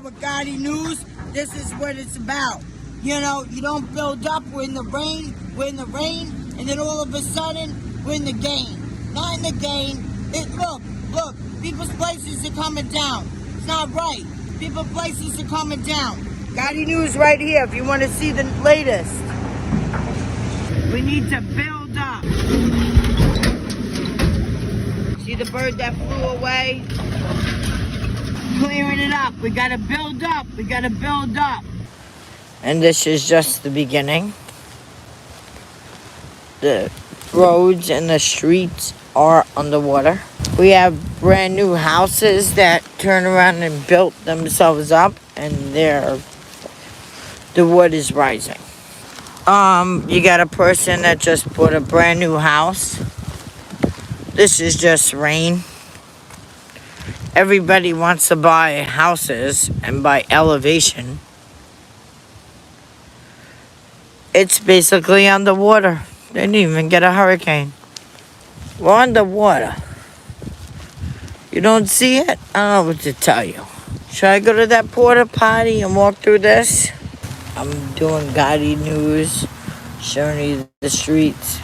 with Gotti News. This is what it's about. You know, you don't build up. We're in the rain, and then all of a sudden, we're in the game. Not in the game. Look, people's places are coming down. It's not right. People's places are coming down. Gotti News right here if you want to see the latest. We need to build up. See the bird that flew away? Clearing it up. We gotta build up. We gotta build up. And this is just the beginning. The roads and the streets are underwater. We have brand new houses that turn around and built themselves up, and the wood is rising. You got a person that just bought a brand new house. This is just rain. Everybody wants to buy houses and buy elevation. It's basically underwater. They didn't even get a hurricane. We're underwater. You don't see it? I don't know what to tell you. Should I go to that porta potty and walk through this? I'm doing Gotti News, showing you the streets.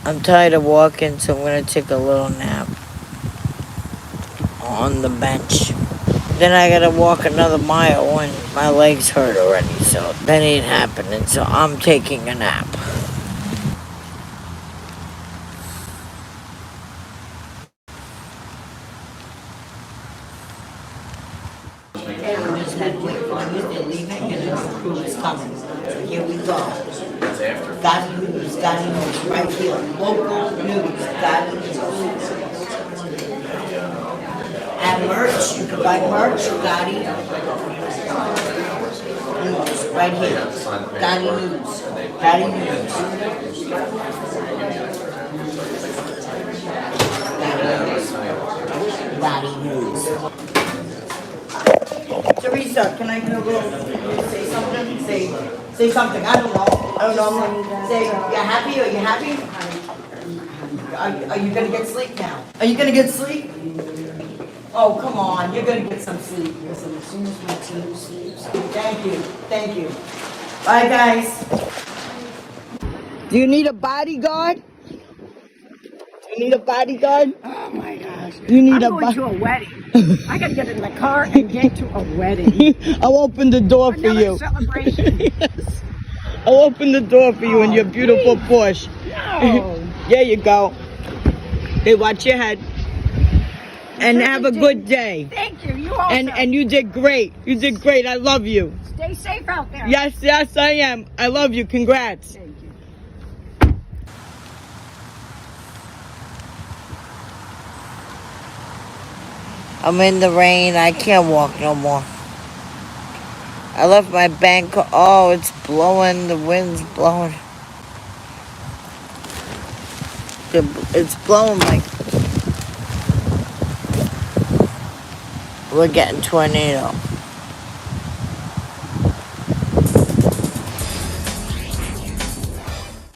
I'm tired of walking, so I'm going to take a little nap on the bench. Then I got to walk another mile and my legs hurt already, so that ain't happening. So I'm taking a nap. They're leaving and the crew is coming. So here we go. Gotti News, right here. Local news, Gotti News. And merch, you can buy merch, Gotti News, right here. Gotti News, Gotti News. Gotti News. Teresa, can I do a little, say something? Say something, I don't know. Say, you happy? Are you happy? Are you gonna get sleep now? Are you gonna get sleep? Oh, come on, you're gonna get some sleep. As soon as my team sleeps. Thank you. Bye, guys. Do you need a bodyguard? Oh my gosh. You need I'm going to a wedding. I gotta get in the car and get to a wedding. I'll open the door for Another you. celebration. Yes. I'll open the door for you in your beautiful Porsche. No. There you go. Hey, watch your head. And have a good day. Thank you. You also. And you did great. You did great. I love you. Stay safe out there. Yes, I am. I love you. Congrats. Thank you. I'm in the rain. I can't walk no more. I left my bank. Oh, it's blowing. The wind's blowing. It's blowing like we're getting tornado.